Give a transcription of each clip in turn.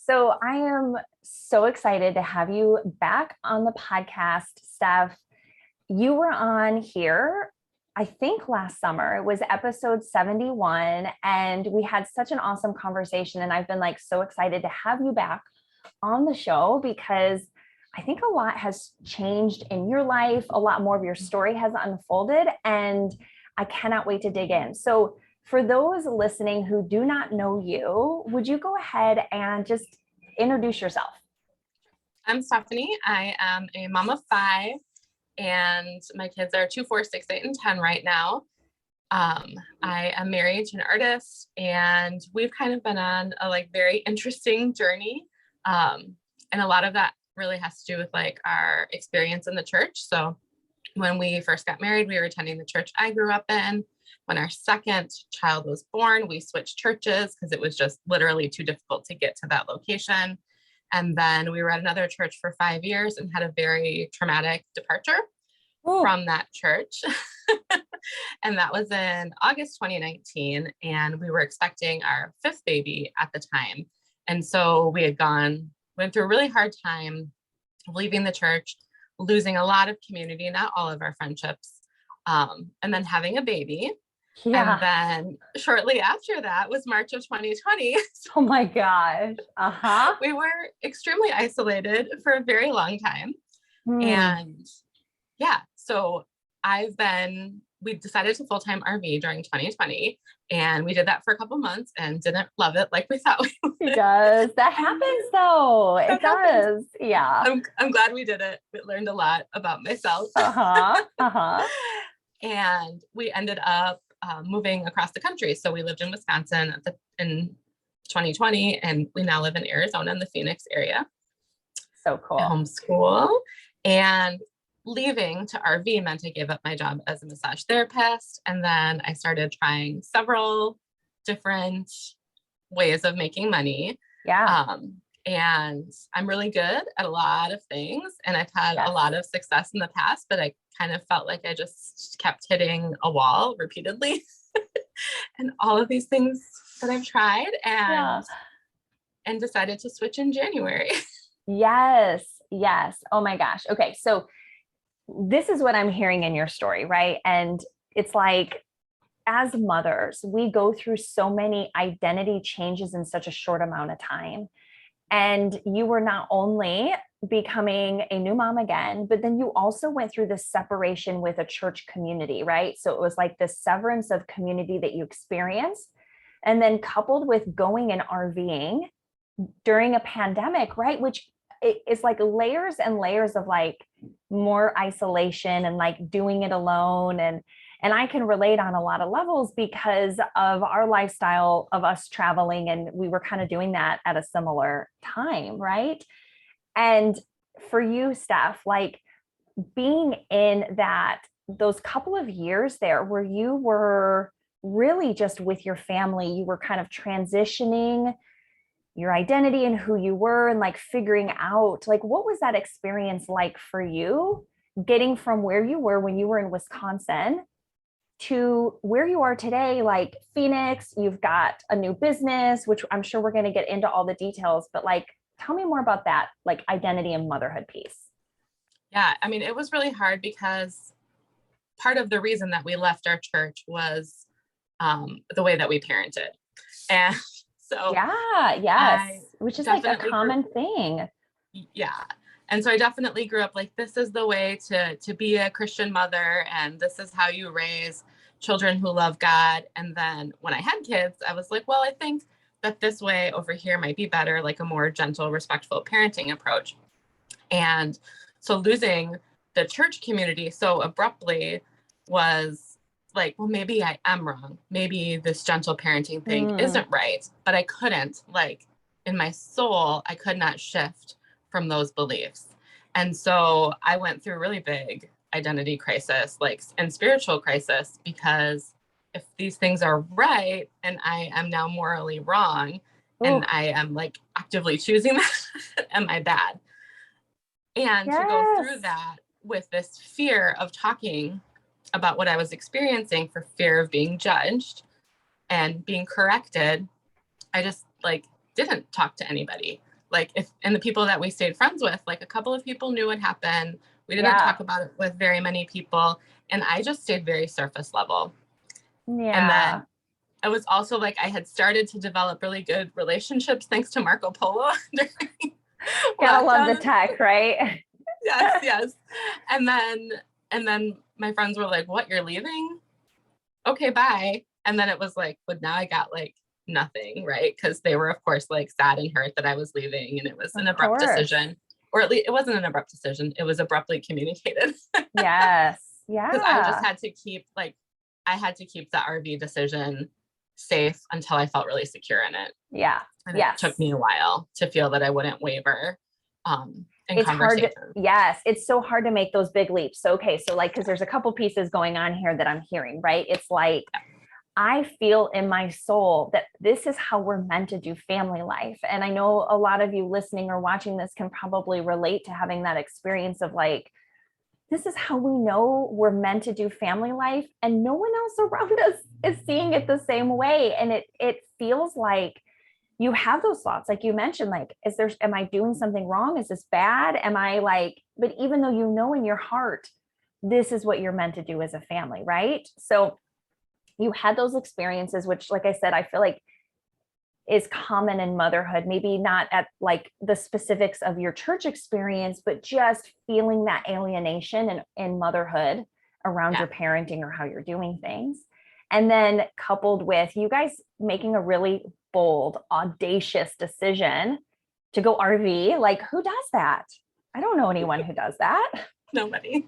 So I am so excited to have you back on the podcast, Steph. You were on here, I think last summer. It was episode 71, and we had such an awesome conversation. And I've been like so excited to have you back on the show because I think a lot has changed in your life. A lot more of your story has unfolded, and I cannot wait to dig in. So for those listening who do not know you, would you go ahead and just introduce yourself? I'm Stefanie. I am a mom of 5, and my kids are 2, 4, 6, 8, and 10 right now. I am married to an artist, and we've kind of been on a very interesting journey. And a lot of that really has to do with our experience in the church. So when we first got married, we were attending the church I grew up in. When our second child was born, we switched churches because it was just literally too difficult to get to that location. And then we were at another church for 5 years and had a very traumatic departure from that church. And that was in August 2019. And we were expecting our 5th baby at the time. And so we had went through a really hard time leaving the church, losing a lot of community, not all of our friendships, and then having a baby. Yeah. And then shortly after that was March of 2020. Oh my gosh. Uh-huh. We were extremely isolated for a very long time. And yeah, so we decided to full-time RV during 2020, and we did that for a couple months and didn't love it like we thought we would. It does. That happens though. It does. Yeah. I'm glad we did it. We learned a lot about myself. And we ended up moving across the country. So we lived in Wisconsin in 2020, and we now live in Arizona in the Phoenix area. So cool. Homeschool. And leaving to RV meant I gave up my job as a massage therapist. And then I started trying several different ways of making money. Yeah. And I'm really good at a lot of things. And I've had a lot of success in the past, but I kind of felt like I just kept hitting a wall repeatedly. And all of these things that I've tried and decided to switch in January. Yes. Oh my gosh. Okay. So this is what I'm hearing in your story, right? And it's like, as mothers, we go through so many identity changes in such a short amount of time. And you were not only becoming a new mom again, but then you also went through this separation with a church community, right? So it was like this severance of community that you experienced. And then coupled with going and RVing during a pandemic, right? Which is like layers and layers of more isolation and doing it alone. And I can relate on a lot of levels because of our lifestyle of us traveling. And we were kind of doing that at a similar time, right? And for you, Steph, being in those couple of years there where you were really just with your family, you were kind of transitioning your identity and who you were and figuring out, what was that experience like for you getting from where you were when you were in Wisconsin to where you are today, Phoenix? You've got a new business, which I'm sure we're going to get into all the details, but tell me more about that, identity and motherhood piece. Yeah. I mean, it was really hard because part of the reason that we left our church was the way that we parented. And so which is a common thing. Yeah. And so I definitely grew up this is the way to be a Christian mother, and this is how you raise children who love God. And then when I had kids, I was like, well, I think that this way over here might be better, a more gentle, respectful parenting approach. And so losing the church community so abruptly was well, maybe I am wrong. Maybe this gentle parenting thing isn't right, but I couldn't, in my soul, I could not shift from those beliefs. And so I went through a really big identity crisis, and spiritual crisis, because if these things are right and I am now morally wrong, and I am actively choosing that, am I bad? And to go through that with this fear of talking about what I was experiencing for fear of being judged and being corrected, I just didn't talk to anybody. like and the people that we stayed friends with, like a couple of people knew what happened. We didn't talk about it with very many people. And I just stayed very surface level. Yeah. And then I was also like, I had started to develop really good relationships thanks to Marco Polo. Gotta love the tech, right? Yes. And then my friends were like, what, you're leaving? Okay, bye. And then it was like, but now I got like nothing, right? Because they were, of course, like sad and hurt that I was leaving, and it was an abrupt decision. Or at least it wasn't an abrupt decision. It was abruptly communicated. Yes. Yeah. Because I just had to keep I had to keep the RV decision safe until I felt really secure in it. Yeah. And it took me a while to feel that I wouldn't waver. It's hard it's so hard to make those big leaps. So, okay. So like, cause there's a couple pieces going on here that I'm hearing, right? It's like, I feel in my soul that this is how we're meant to do family life. And I know a lot of you listening or watching this can probably relate to having that experience of like, this is how we know we're meant to do family life. And no one else around us is seeing it the same way. And it feels like you have those thoughts, like you mentioned, like, am I doing something wrong? Is this bad? Am I like, but even though you know in your heart, this is what you're meant to do as a family, right? So you had those experiences, which, like I said, I feel like is common in motherhood, maybe not at like the specifics of your church experience, but just feeling that alienation in motherhood around your parenting or how you're doing things. And then coupled with you guys making a really bold, audacious decision to go RV. Like, who does that? I don't know anyone who does that. Nobody.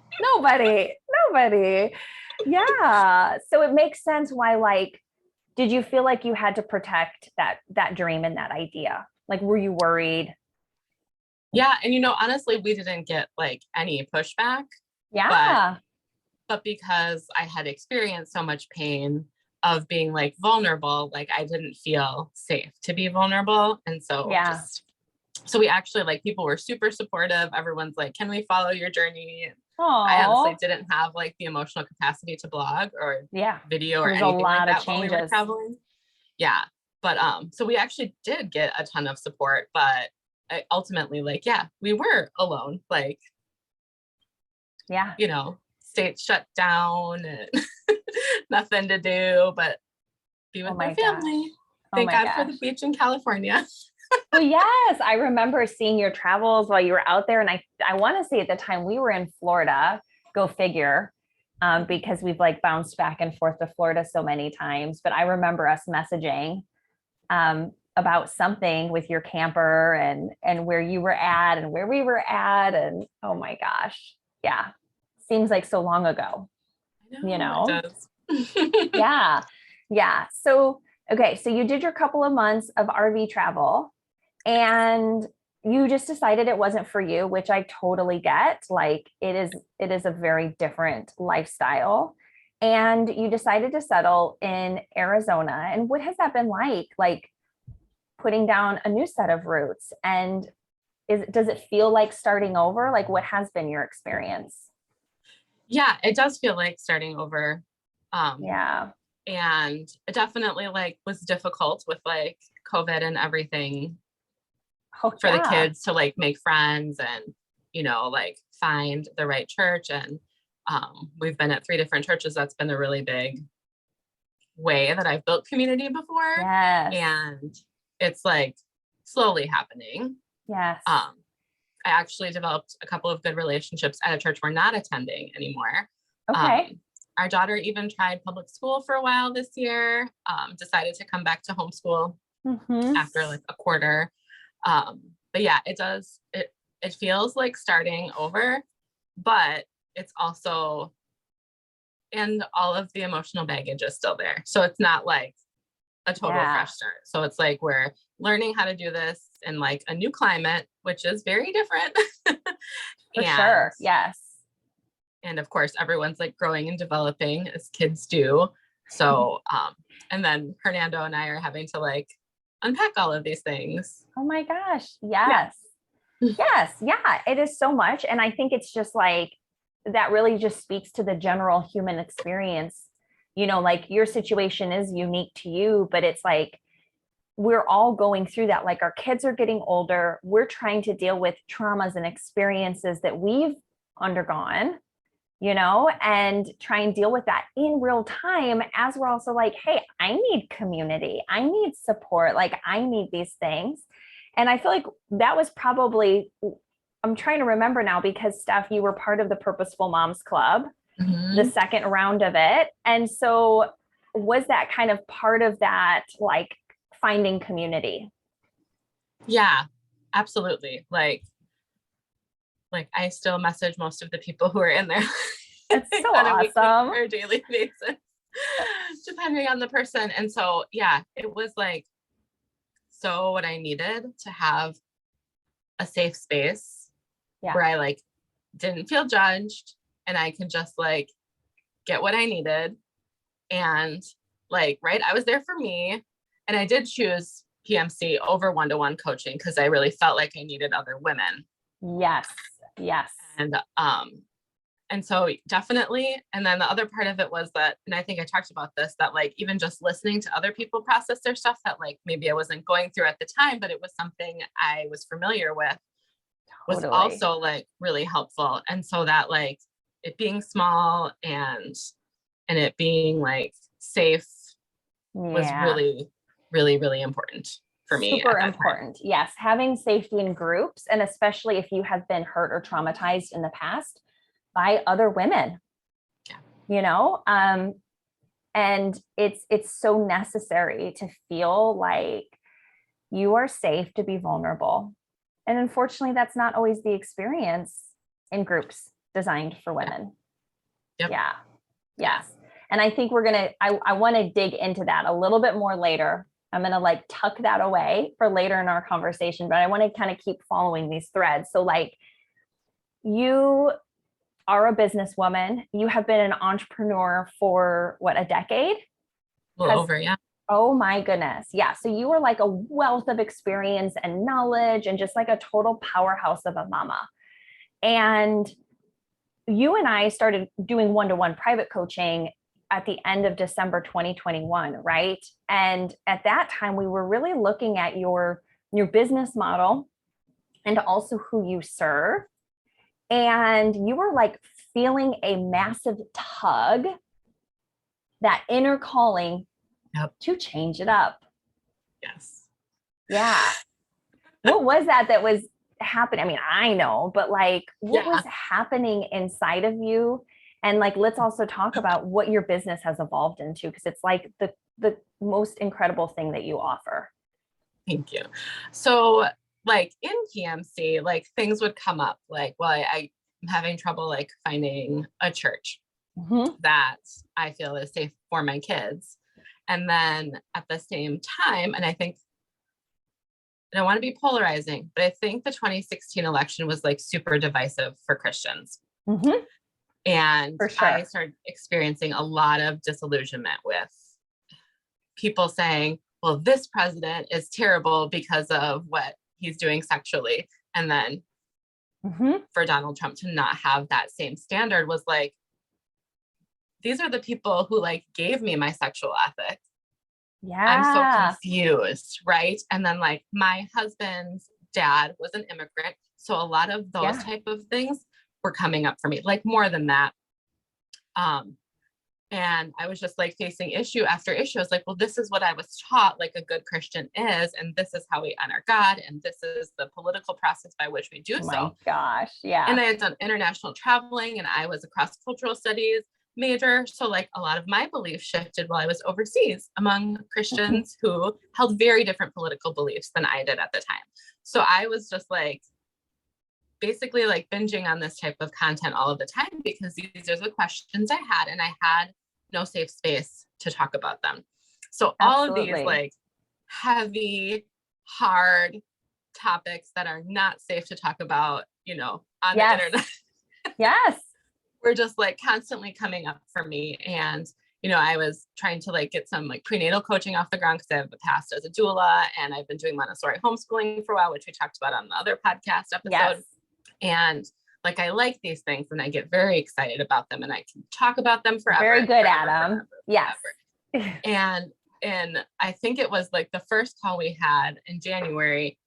Yeah. So it makes sense why, like, did you feel like you had to protect that dream and that idea? Like, were you worried? Yeah. And, honestly, we didn't get like any pushback. Yeah. But because I had experienced so much pain of being like vulnerable, like I didn't feel safe to be vulnerable. And so so we actually, like, people were super supportive. Everyone's like, can we follow your journey? Aww. I honestly didn't have like the emotional capacity to blog or video or anything like that while we were traveling. Yeah. But so we actually did get a ton of support, but ultimately, like, we were alone. Like, state shut down and nothing to do but be with my family. Thank God for the beach in California. Well, yes, I remember seeing your travels while you were out there. And I want to say at the time we were in Florida, go figure, because we've like bounced back and forth to Florida so many times. But I remember us messaging about something with your camper and where you were at and where we were at. And oh my gosh. Yeah. Seems like so long ago, It does. Yeah. So, okay. So you did your couple of months of RV travel and you just decided it wasn't for you, which I totally get. Like it is a very different lifestyle. And you decided to settle in Arizona. And what has that been like? Like putting down a new set of roots, and does it feel like starting over? Like what has been your experience? Yeah, it does feel like starting over. And it definitely like was difficult with like COVID and everything for the kids to like make friends and, like find the right church. And we've been at 3 different churches. That's been a really big way that I've built community before. Yes. And it's like slowly happening. Yes. I actually developed a couple of good relationships at a church we're not attending anymore. Okay. Our daughter even tried public school for a while this year, decided to come back to homeschool after like a quarter. But yeah, it feels like starting over, but it's also, and all of the emotional baggage is still there. So it's not like a total fresh start. So it's like we're learning how to do this in like a new climate, which is very different. For sure. Yes. And of course, everyone's like growing and developing as kids do. So, and then Hernando and I are having to like unpack all of these things. Oh my gosh. Yes. Yes. Yeah. It is so much. And I think it's just like, that really just speaks to the general human experience. Like your situation is unique to you, but it's like, we're all going through that. Like our kids are getting older. We're trying to deal with traumas and experiences that we've undergone, and try and deal with that in real time, as we're also like, hey, I need community. I need support. Like I need these things. And I feel like that was probably, I'm trying to remember now, because Steph, you were part of the Purposeful Moms Club, the second round of it. And so was that kind of part of that, like finding community? Yeah, absolutely. Like I still message most of the people who are in there. That's so on a weekly awesome. or daily basis, depending on the person. And so, yeah, it was like, so what I needed to have a safe space where I like didn't feel judged and I could just like get what I needed. And like, right, I was there for me. And I did choose PMC over one-to-one coaching because I really felt like I needed other women. Yes. And so definitely. And then the other part of it was that, and I think I talked about this, that like, even just listening to other people process their stuff that like, maybe I wasn't going through at the time, but it was something I was familiar with, was also like really helpful. And so that like it being small and it being like safe was really, really, really important for me. Super important. Yes. Having safety in groups, and especially if you have been hurt or traumatized in the past by other women, and it's so necessary to feel like you are safe to be vulnerable. And unfortunately, that's not always the experience in groups designed for women. Yep. Yeah. Yes. And I think I want to dig into that a little bit more later. I'm going to like tuck that away for later in our conversation, but I want to kind of keep following these threads. So like, you are a businesswoman. You have been an entrepreneur for what, a decade? A little over, yeah. Oh my goodness. Yeah. So you were like a wealth of experience and knowledge and just like a total powerhouse of a mama. And you and I started doing one-to-one private coaching at the end of December 2021, right? And at that time, we were really looking at your business model and also who you serve. And you were like feeling a massive tug, that inner calling to change it up. Yes. Yeah. What was that was happening? I mean, I know, but like, what was happening inside of you? And like, let's also talk about what your business has evolved into, because it's like the most incredible thing that you offer. Thank you. So like in PMC, like things would come up like, well, I'm having trouble like finding a church that I feel is safe for my kids. And then at the same time, and I think, I don't want to be polarizing, but I think the 2016 election was like super divisive for Christians. And for sure. I started experiencing a lot of disillusionment with people saying, well, this president is terrible because of what he's doing sexually. And then for Donald Trump to not have that same standard was like, these are the people who like gave me my sexual ethic. Yeah. I'm so confused. Right. And then like my husband's dad was an immigrant. So a lot of those type of things were coming up for me, like more than that. And I was just like facing issue after issue. I was like, well, this is what I was taught like a good Christian is, and this is how we honor God, and this is the political process by which we do so. Oh my gosh. Yeah. And I had done international traveling, and I was a cross-cultural studies major. So like a lot of my beliefs shifted while I was overseas among Christians who held very different political beliefs than I did at the time. So I was just like, basically like binging on this type of content all of the time because these are the questions I had, and I had no safe space to talk about them. So all of these like heavy, hard topics that are not safe to talk about, on the internet. Yes. Were just like constantly coming up for me. And, I was trying to like get some like prenatal coaching off the ground because I have a past as a doula, and I've been doing Montessori homeschooling for a while, which we talked about on the other podcast episode. Yes. And like, I like these things and I get very excited about them and I can talk about them forever. Very good at them. Yes. And and I think it was like the first call we had in January,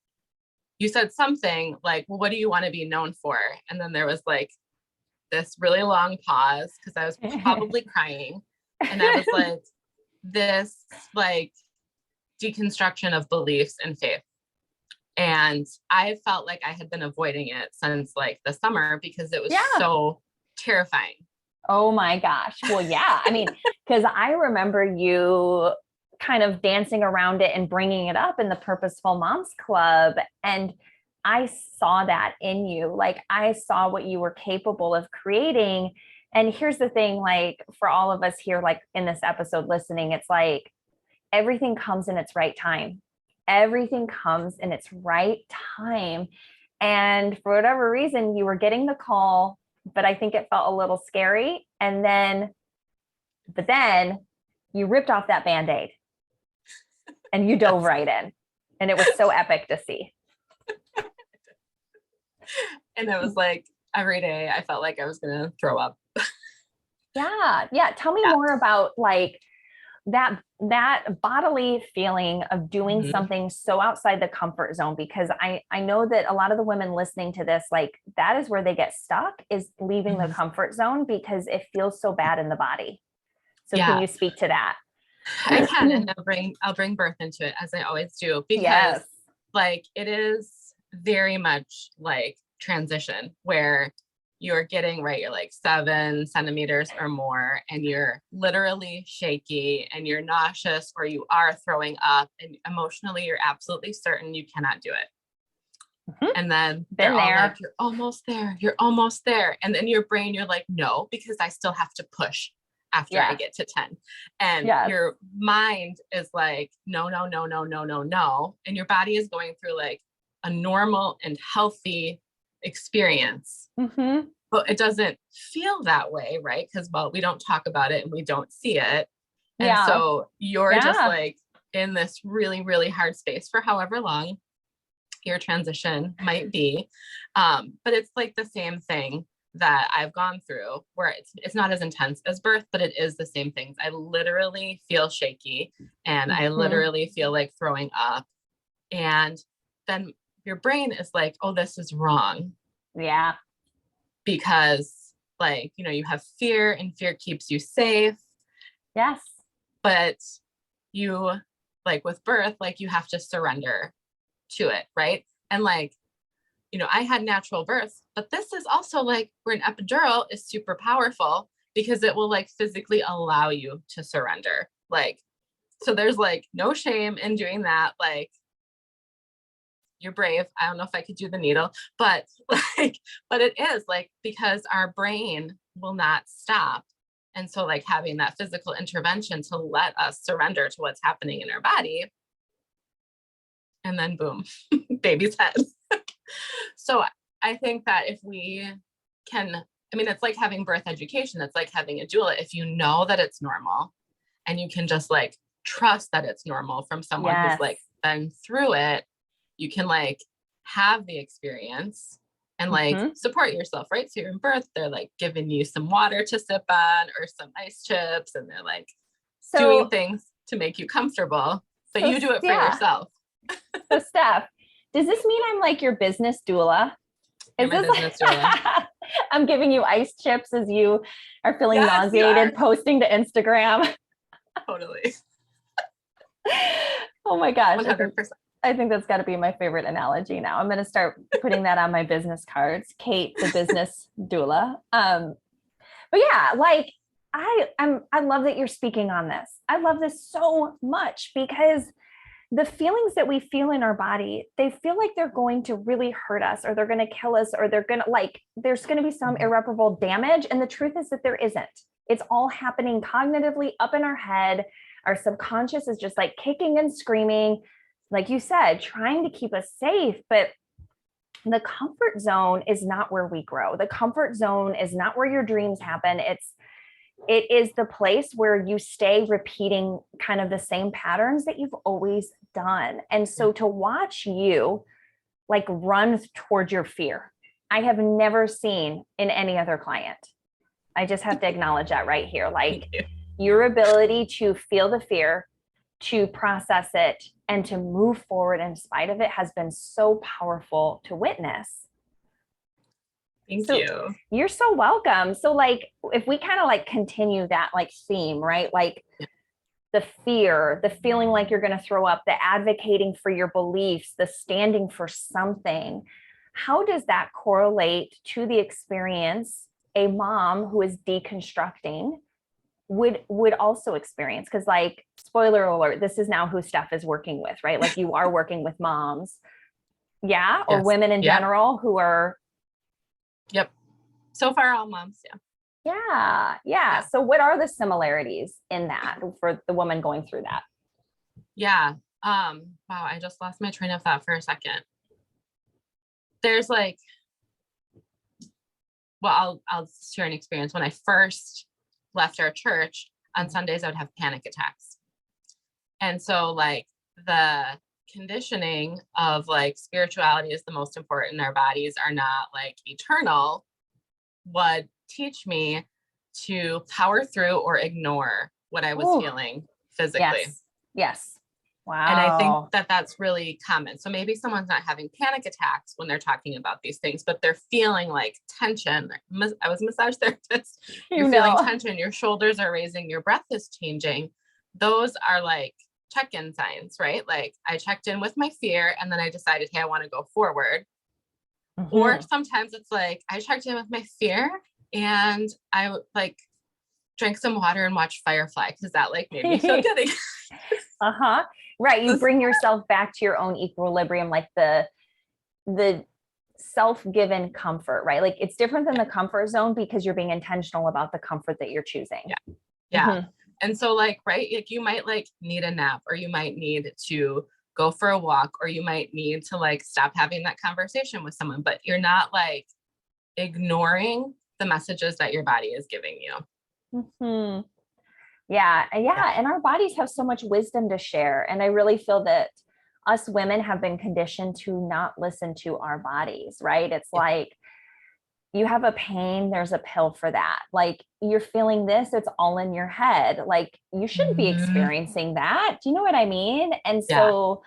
you said something like, well, what do you want to be known for? And then there was like this really long pause because I was probably crying. And I was like, this like deconstruction of beliefs and faith. And I felt like I had been avoiding it since like the summer because it was so terrifying. Oh my gosh. Well, yeah. I mean, because I remember you kind of dancing around it and bringing it up in the Purposeful Moms Club. And I saw that in you. Like I saw what you were capable of creating. And here's the thing, like for all of us here, like in this episode listening, it's like everything comes in its right time. Everything comes in its right time. And for whatever reason, you were getting the call, but I think it felt a little scary. But then you ripped off that Band-Aid and you dove right in. And it was so epic to see. And it was like every day I felt like I was going to throw up. Yeah. Yeah. Tell me more about like that bodily feeling of doing something so outside the comfort zone, because I know that a lot of the women listening to this, like that is where they get stuck, is leaving the comfort zone because it feels so bad in the body. So can you speak to that? I can, and I'll bring birth into it as I always do, because like it is very much like transition where you're getting right, you're like 7 centimeters or more, and you're literally shaky and you're nauseous or you are throwing up, and emotionally you're absolutely certain you cannot do it. And then they're all like, you're almost there. And then your brain, you're like, no, because I still have to push after I get to 10. And your mind is like, no. And your body is going through like a normal and healthy experience. But it doesn't feel that way, right? Because, well, we don't talk about it and we don't see it. And so you're just like in this really, really hard space for however long your transition might be. But it's like the same thing that I've gone through, where it's not as intense as birth, but it is the same things. I literally feel shaky and I literally feel like throwing up. And then your brain is like, oh, this is wrong. Yeah. Because like, you know, you have fear and fear keeps you safe. Yes. But you, like with birth, like you have to surrender to it. Right. And like, you know, I had natural birth, but this is also like where an epidural is super powerful because it will like physically allow you to surrender. Like, so there's like no shame in doing that. Like, you're brave. I don't know if I could do the needle, but like, but it is like, because our brain will not stop. And so like having that physical intervention to let us surrender to what's happening in our body. And then boom, baby's head. So I think that if we can, I mean, it's like having birth education. It's like having a doula. If you know that it's normal and you can just like trust that it's normal from someone who's like been through it, you can like have the experience and like support yourself, right? So you're in birth, they're like giving you some water to sip on or some ice chips, and they're like doing things to make you comfortable, but you do it for yourself. So Steph, does this mean I'm like your business doula? Is this business doula? I'm giving you ice chips as you are feeling nauseated, posting to Instagram. Totally. Oh my gosh. 100%. I think that's got to be my favorite analogy now. I'm going to start putting that on my business cards. Kate, the business doula. But yeah, like I love that you're speaking on this. I love this so much because the feelings that we feel in our body, they feel like they're going to really hurt us, or they're going to kill us, or they're going to like, there's going to be some irreparable damage. And the truth is that there isn't. It's all happening cognitively up in our head. Our subconscious is just like kicking and screaming, like you said, trying to keep us safe. But the comfort zone is not where we grow. The comfort zone is not where your dreams happen. It is the place where you stay repeating kind of the same patterns that you've always done. And so to watch you like run towards your fear, I have never seen in any other client. I just have to acknowledge that right here. Like your ability to feel the fear, to process it and to move forward in spite of it has been so powerful to witness. Thank you. You're so welcome. So like, if we kind of like continue that like theme, right? Like the fear, the feeling like you're going to throw up, the advocating for your beliefs, the standing for something. How does that correlate to the experience a mom who is deconstructing would also experience? Because like, spoiler alert, this is now who Steph is working with, right? Like you are working with moms. Yeah. Or women in general who are. Yep. So far, all moms. Yeah. So what are the similarities in that for the woman going through that? Yeah. Wow. I just lost my train of thought for a second. There's like, well, I'll share an experience. When I first left our church on Sundays, I would have panic attacks. And so like the conditioning of like spirituality is the most important. Our bodies are not like eternal would teach me to power through or ignore what I was feeling physically. Yes. Wow. And I think that that's really common. So maybe someone's not having panic attacks when they're talking about these things, but they're feeling like tension. I was a massage therapist. You're feeling tension. Your shoulders are raising. Your breath is changing. Those are like check-in signs, right? Like I checked in with my fear and then I decided, hey, I want to go forward. Mm-hmm. Or sometimes it's like I checked in with my fear and I like drank some water and watched Firefly because that like made me feel good. Right. You bring yourself back to your own equilibrium, like the self-given comfort, right? Like it's different than the comfort zone because you're being intentional about the comfort that you're choosing. Yeah. Mm-hmm. And so like, right. Like you might like need a nap or you might need to go for a walk or you might need to like stop having that conversation with someone, but you're not like ignoring the messages that your body is giving you. Mm-hmm. Yeah. And our bodies have so much wisdom to share. And I really feel that us women have been conditioned to not listen to our bodies, right? It's like, you have a pain, there's a pill for that. Like you're feeling this, it's all in your head. Like you shouldn't be experiencing that. Do you know what I mean? And so,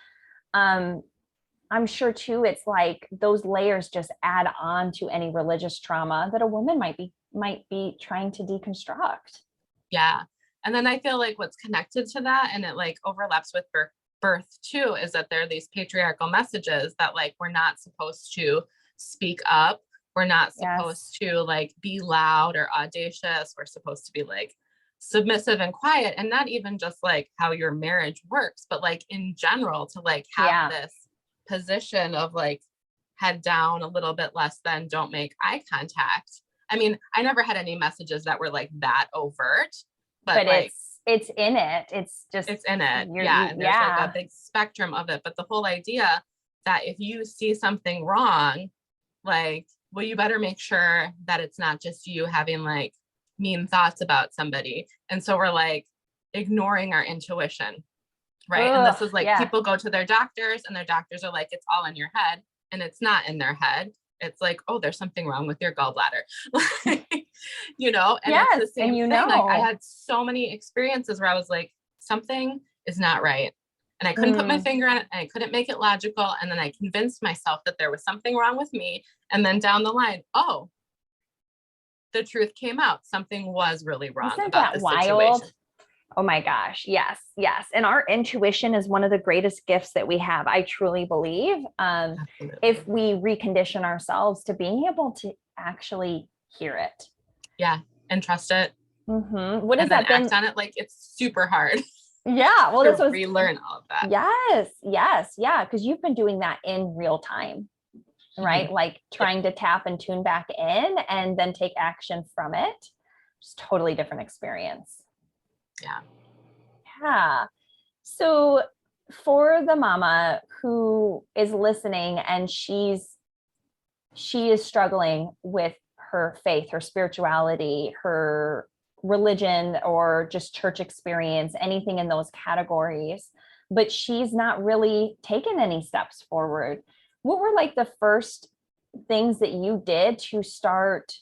I'm sure too, it's like those layers just add on to any religious trauma that a woman might be trying to deconstruct. Yeah. And then I feel like what's connected to that, and it like overlaps with birth too, is that there are these patriarchal messages that like, we're not supposed to speak up. We're not supposed to like be loud or audacious. We're supposed to be like submissive and quiet, and not even just like how your marriage works, but like in general to like have this position of like head down, a little bit less than, don't make eye contact. I mean, I never had any messages that were like that overt, but like it's in it. It's in it. And there's like a big spectrum of it. But the whole idea that if you see something wrong, like, well, you better make sure that it's not just you having like mean thoughts about somebody. And so we're like ignoring our intuition, right? And this is like people go to their doctors and their doctors are like, it's all in your head, and it's not in their head. It's like, oh, there's something wrong with your gallbladder, you know? And it's the same thing. Like I had so many experiences where I was like, something is not right. And I couldn't put my finger on it and I couldn't make it logical. And then I convinced myself that there was something wrong with me. And then down the line, oh, the truth came out. Something was really wrong about the situation. Oh my gosh. Yes. And our intuition is one of the greatest gifts that we have. I truly believe if we recondition ourselves to being able to actually hear it. Yeah. And trust it. Mm-hmm. What has that been? Act on it. Like it's super hard. Yeah. Well, this was relearn all of that. Yes. Yeah. Cause you've been doing that in real time, right? Mm-hmm. Like trying to tap and tune back in and then take action from it. Just totally different experience. Yeah. So for the mama who is listening and she is struggling with her faith, her spirituality, her religion, or just church experience, anything in those categories, but she's not really taken any steps forward. What were like the first things that you did to start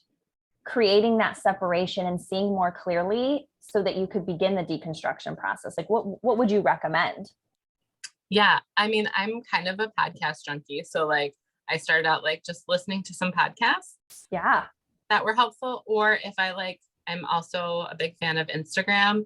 creating that separation and seeing more clearly so that you could begin the deconstruction process? Like what would you recommend? Yeah. I mean, I'm kind of a podcast junkie. So like I started out like just listening to some podcasts Yeah. that were helpful. Or if I like, I'm also a big fan of Instagram.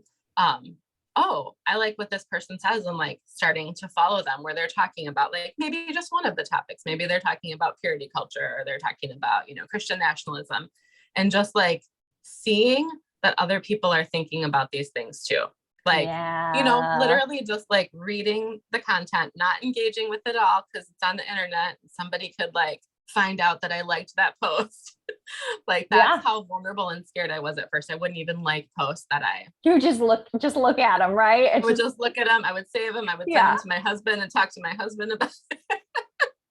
Oh, I like what this person says, and like starting to follow them where they're talking about like maybe just one of the topics. Maybe they're talking about purity culture, or they're talking about, Christian nationalism, and just like seeing that other people are thinking about these things too. Like, literally just like reading the content, not engaging with it all because it's on the internet. Somebody could like find out that I liked that post. Like that's how vulnerable and scared I was at first. I wouldn't even like posts that you just look at them, right? I would just look at them. I would save them. I would send them to my husband and talk to my husband about it.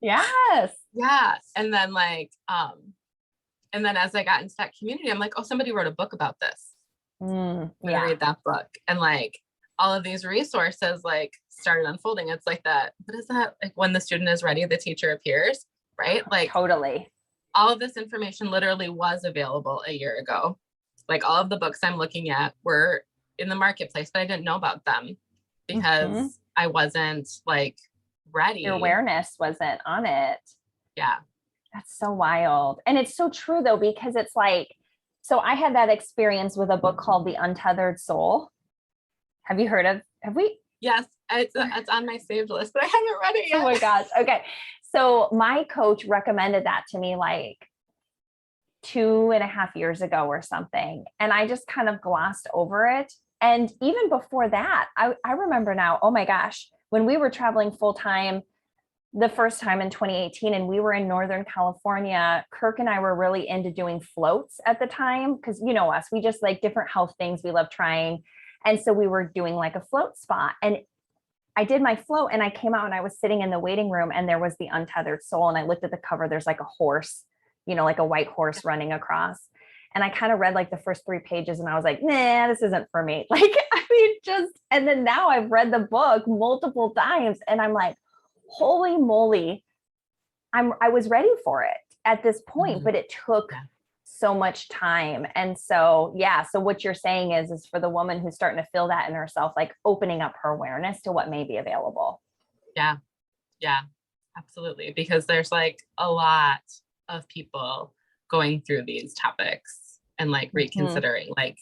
Yes. Yeah. And then like, and then as I got into that community, I'm like, oh, somebody wrote a book about this. I'm gonna read that book. And like all of these resources like started unfolding. It's like that. What is that? Like when the student is ready, the teacher appears, right? Like totally. All of this information literally was available a year ago. Like all of the books I'm looking at were in the marketplace, but I didn't know about them because I wasn't like ready. Your awareness wasn't on it. Yeah. That's so wild. And it's so true though, because it's like, so I had that experience with a book called The Untethered Soul. Have we? Yes. It's on my saved list, but I haven't read it yet. Oh my gosh. Okay. So my coach recommended that to me like 2.5 years ago or something. And I just kind of glossed over it. And even before that, I remember now, oh my gosh, when we were traveling full time, the first time in 2018, and we were in Northern California, Kirk and I were really into doing floats at the time. Cause you know us, we just like different health things we love trying. And so we were doing like a float spot, and I did my float and I came out and I was sitting in the waiting room and there was The Untethered Soul. And I looked at the cover, there's like a horse, like a white horse running across. And I kind of read like the first 3 pages and I was like, nah, this isn't for me. Like, I mean, and then now I've read the book multiple times and I'm like, holy moly, I was ready for it at this point, but it took so much time. And so, so what you're saying is for the woman who's starting to feel that in herself, like opening up her awareness to what may be available. Yeah. Yeah, absolutely. Because there's like a lot of people going through these topics and like reconsidering, like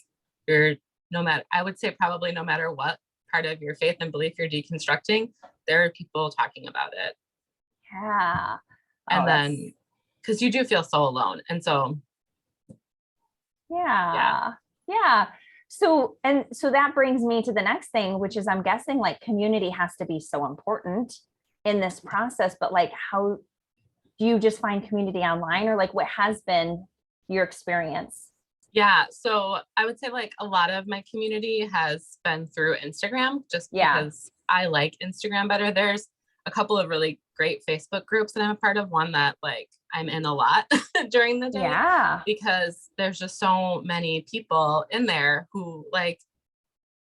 I would say probably no matter what part of your faith and belief you're deconstructing, there are people talking about it. Yeah. And then, because you do feel so alone. And so yeah. So that brings me to the next thing, which is I'm guessing like community has to be so important in this process, but like, how do you just find community online, or like what has been your experience? Yeah. So I would say like a lot of my community has been through Instagram, just because I like Instagram better. There's a couple of really great Facebook groups that I'm a part of, one that like I'm in a lot during the day, because there's just so many people in there who like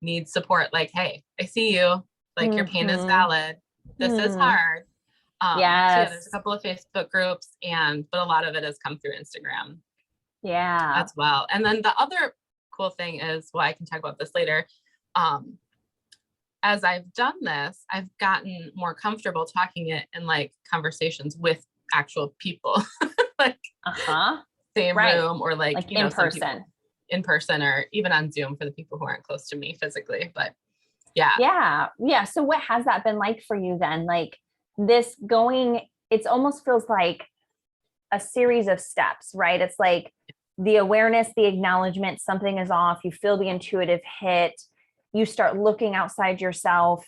need support. Like, hey, I see you, like your pain is valid. This is hard. So there's a couple of Facebook groups, but a lot of it has come through Instagram. Yeah. As well. And then the other cool thing is, I can talk about this later. As I've done this, I've gotten more comfortable talking it in like conversations with actual people, like same room, or like in person, or even on Zoom for the people who aren't close to me physically. But So what has that been like for you then? Like this it almost feels like a series of steps, right? It's like the awareness, the acknowledgement, something is off. You feel the intuitive hit. You start looking outside yourself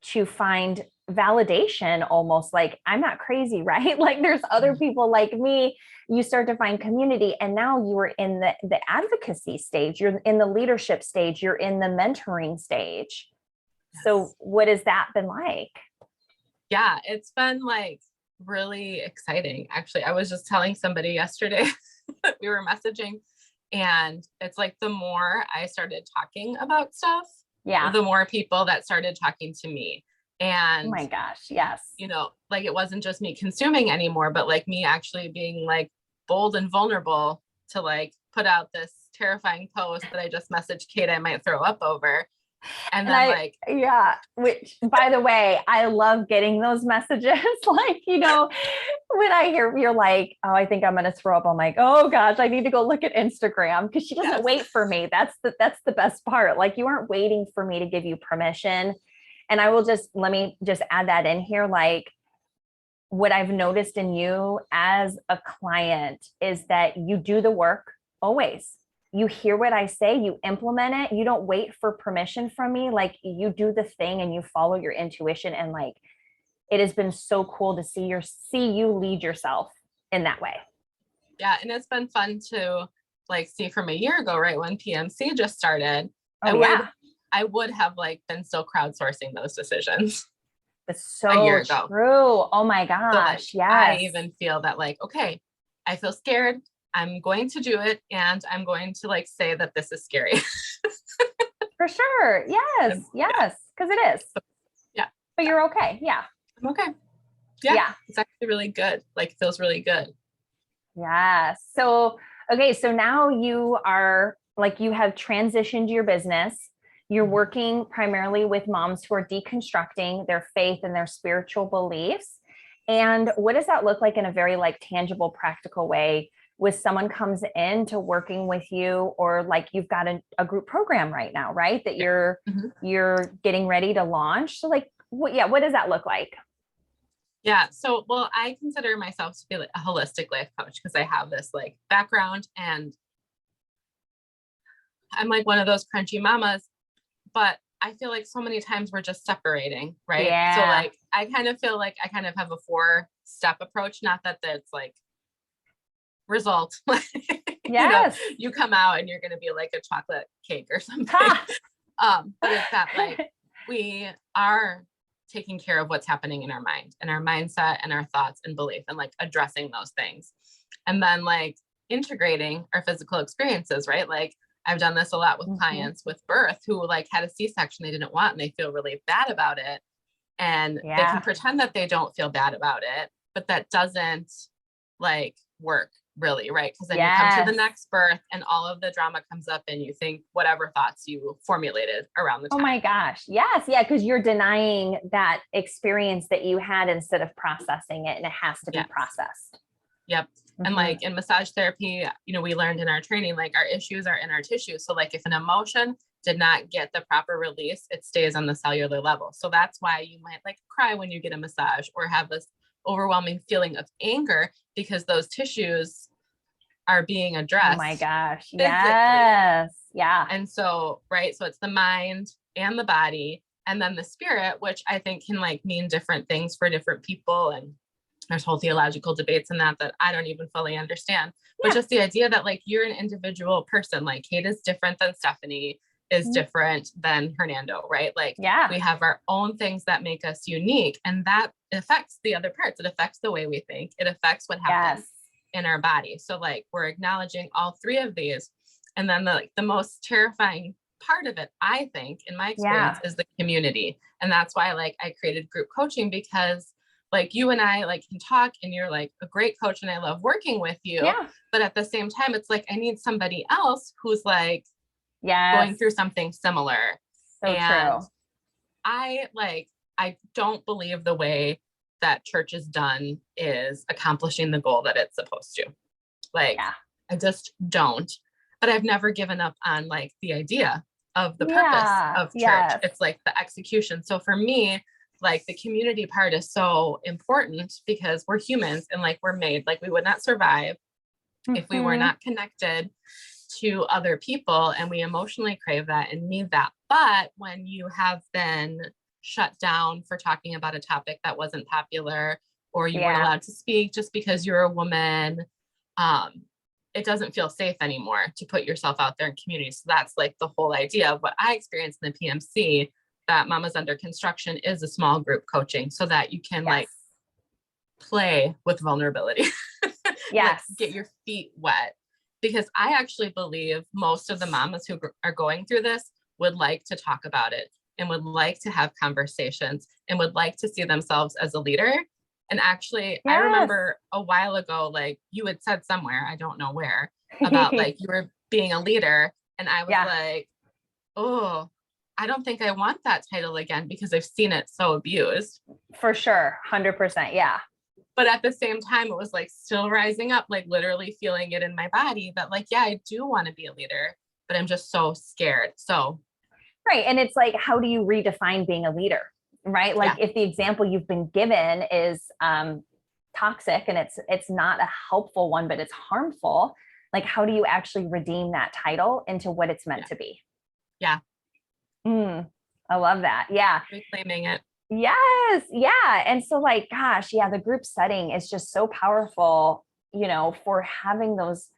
to find validation, almost like I'm not crazy, right? Like there's other people like me. You start to find community. And now you are in the advocacy stage. You're in the leadership stage. You're in the mentoring stage. Yes. So what has that been like? Yeah, it's been like really exciting. Actually, I was just telling somebody yesterday that we were messaging, and it's like the more I started talking about stuff, the more people that started talking to me. And oh my gosh, yes. Like it wasn't just me consuming anymore, but like me actually being like bold and vulnerable to like put out this terrifying post that I just messaged Kate I might throw up over. And then yeah, which by the way, I love getting those messages. Like, when I hear you're like, oh, I think I'm going to throw up. I'm like, oh gosh, I need to go look at Instagram, because she doesn't wait for me. That's the best part. Like, you aren't waiting for me to give you permission. And let me just add that in here. Like, what I've noticed in you as a client is that you do the work always. You hear what I say, you implement it. You don't wait for permission from me. Like, you do the thing and you follow your intuition. And like, it has been so cool to see you lead yourself in that way. Yeah. And it's been fun to like see from a year ago, right? When PMC just started, I would have like been still crowdsourcing those decisions. That's so true. Oh my gosh. So, like, yes. I even feel that like, okay, I feel scared. I'm going to do it. And I'm going to like say that this is scary. For sure. Yes. Yes. Cause it is. Yeah. But you're okay. Yeah. I'm okay. Yeah. It's actually really good. Like, it feels really good. Yeah. So, okay. So now you are like, you have transitioned your business. You're working primarily with moms who are deconstructing their faith and their spiritual beliefs. And what does that look like in a very like tangible, practical way when someone comes into working with you, or like you've got a group program right now, right? That you're getting ready to launch. So like, what does that look like? Yeah. So, well, I consider myself to be like a holistic life coach because I have this like background, and I'm like one of those crunchy mamas, but I feel like so many times we're just separating, right? Yeah. So like, I kind of feel like I kind of have a 4-step approach. Not that that's like result. Yes. You come out and you're going to be like a chocolate cake or something. But it's that like, we are taking care of what's happening in our mind and our mindset and our thoughts and belief, and like addressing those things. And then like integrating our physical experiences, right? Like, I've done this a lot with clients with birth who like had a C-section they didn't want, and they feel really bad about it. And they can pretend that they don't feel bad about it, but that doesn't like work really, right? Because then you come to the next birth and all of the drama comes up, and you think whatever thoughts you formulated around the time. Oh my gosh. Yes. Yeah. Because you're denying that experience that you had instead of processing it, and it has to be processed. Yep. And like in massage therapy, we learned in our training, like our issues are in our tissues. So like if an emotion did not get the proper release, it stays on the cellular level. So that's why you might like cry when you get a massage, or have this overwhelming feeling of anger, because those tissues are being addressed. Oh my gosh. Physically. Yes. Yeah. And so, right. So it's the mind and the body, and then the spirit, which I think can like mean different things for different people. And there's whole theological debates in that I don't even fully understand, but just the idea that like, you're an individual person, like Kate is different than Stefanie is different than Hernando, right? Like we have our own things that make us unique, and that affects the other parts. It affects the way we think. It affects what happens in our body. So like, we're acknowledging all 3 of these. And then the most terrifying part of it, I think, in my experience, is the community. And that's why like I created group coaching, because like you and I like can talk, and you're like a great coach, and I love working with you. Yeah. But at the same time, it's like, I need somebody else who's like going through something similar. So true. I don't believe the way that church is done is accomplishing the goal that it's supposed to. Like, I just don't. But I've never given up on like the idea of the purpose of church. It's like the execution. So for me, like the community part is so important, because we're humans, and like we're made, like we would not survive if we were not connected to other people, and we emotionally crave that and need that. But when you have been shut down for talking about a topic that wasn't popular, or you weren't allowed to speak just because you're a woman, it doesn't feel safe anymore to put yourself out there in community. So that's like the whole idea of what I experienced in the PMC, that Mamas Under Construction is a small group coaching, so that you can like play with vulnerability. Like, get your feet wet. Because I actually believe most of the mamas who are going through this would like to talk about it, and would like to have conversations, and would like to see themselves as a leader. And actually, I remember a while ago, like you had said somewhere, I don't know where, about like you were being a leader. And I was Yeah. like, oh, I don't think I want that title again because I've seen it so abused. For sure. 100%. Yeah. But at the same time, it was like still rising up, like literally feeling it in my body that like, yeah, I do want to be a leader, but I'm just so scared. So. Right. And it's like, how do you redefine being a leader? Right. Like if the example you've been given is toxic and it's not a helpful one, but it's harmful. Like, how do you actually redeem that title into what it's meant to be? Yeah. I love that. Yeah. Reclaiming it. Yes. Yeah. And so like, gosh, yeah, the group setting is just so powerful, you know, for having those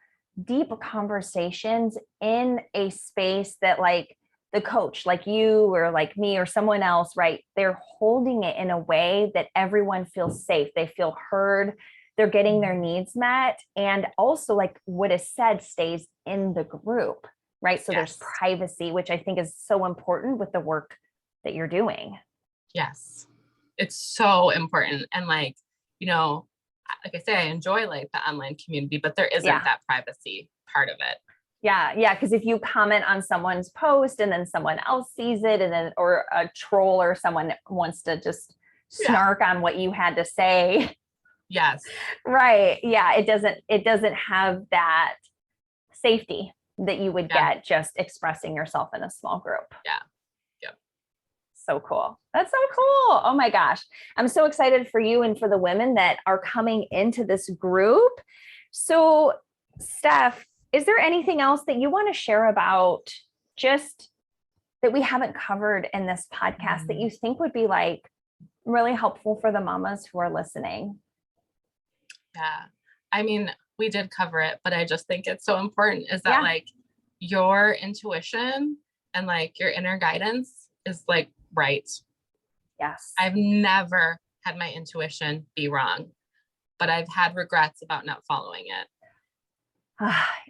deep conversations in a space that like the coach, like you or like me or someone else, right? They're holding it in a way that everyone feels safe. They feel heard. They're getting their needs met. And also like what is said stays in the group, right? So there's privacy, which I think is so important with the work that you're doing. Yes, it's so important. And like, you know, like I say, I enjoy like the online community, but there isn't that privacy part of it. Yeah. Yeah. Because if you comment on someone's post and then someone else sees it and then, or a troll or someone wants to just snark on what you had to say. Yes. Right. Yeah. It doesn't have that safety that you would get just expressing yourself in a small group. Yeah. So cool. That's so cool. Oh my gosh. I'm so excited for you and for the women that are coming into this group. So Steph, is there anything else that you want to share about just that we haven't covered in this podcast that you think would be like really helpful for the mamas who are listening? Yeah. I mean, we did cover it, but I just think it's so important is that like your intuition and like your inner guidance is like right. Yes. I've never had my intuition be wrong, but I've had regrets about not following it.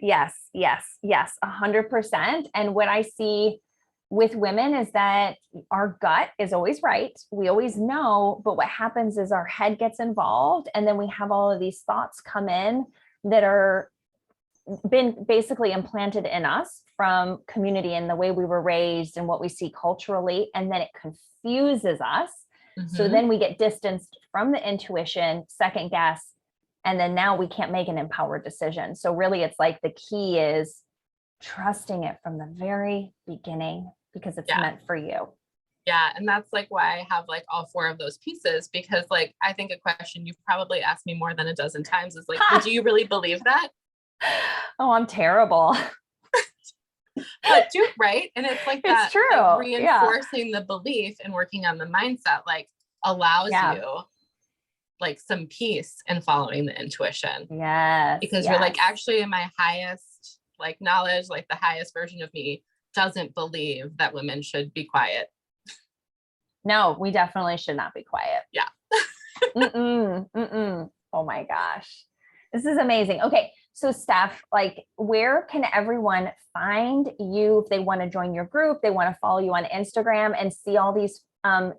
Yes, 100%. And what I see with women is that our gut is always right. We always know, but what happens is our head gets involved and then we have all of these thoughts come in that are been basically implanted in us from community and the way we were raised and what we see culturally. And then it confuses us. So then we get distanced from the intuition, second guess, and then now we can't make an empowered decision. So really it's like the key is trusting it from the very beginning because it's meant for you. Yeah. And that's like why I have like all 4 of those pieces, because like, I think a question you've probably asked me more than a dozen times is like, well, do you really believe that? Oh, I'm terrible. But do right. And it's like that, it's true. Like, reinforcing the belief and working on the mindset, like allows you like some peace in following the intuition. Yes. Because you're like, actually in my highest like knowledge, like the highest version of me doesn't believe that women should be quiet. No, we definitely should not be quiet. Yeah. Oh my gosh. This is amazing. Okay. So Steph, like where can everyone find you if they want to join your group, they want to follow you on Instagram and see all these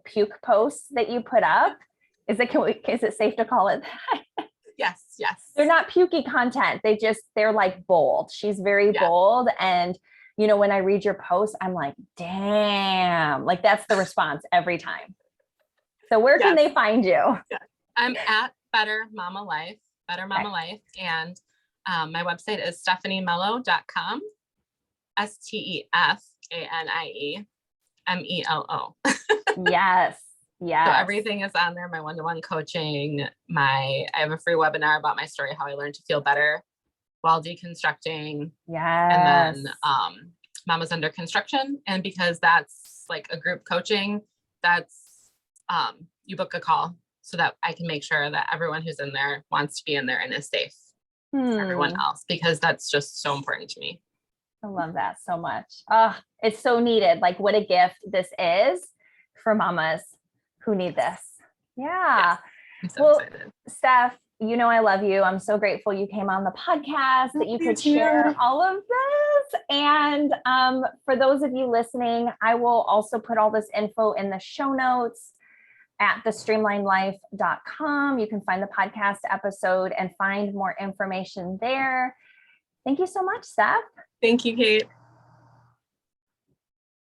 puke posts that you put up? Is it safe to call it that? Yes. They're not pukey content. They're like bold. She's very bold. And you know, when I read your posts, I'm like, damn, like that's the response every time. So where can they find you? I'm at Better Mama Life. And my website is stefaniemelo.com. STEFANIEMELO. Yes. So everything is on there. My one-to-one coaching, I have a free webinar about my story, how I learned to feel better while deconstructing. And then Mama's Under Construction. And because that's like a group coaching, that's you book a call so that I can make sure that everyone who's in there wants to be in there and is safe for everyone else, because that's just so important to me. I love that so much. It's so needed. Like what a gift this is for mamas who need this. Yeah. Yes, I'm so excited. Steph, you know, I love you. I'm so grateful you came on the podcast, that you could share all of this. And for those of you listening, I will also put all this info in the show notes at thestreamlinelife.com. You can find the podcast episode and find more information there. Thank you so much, Steph. Thank you, Kate.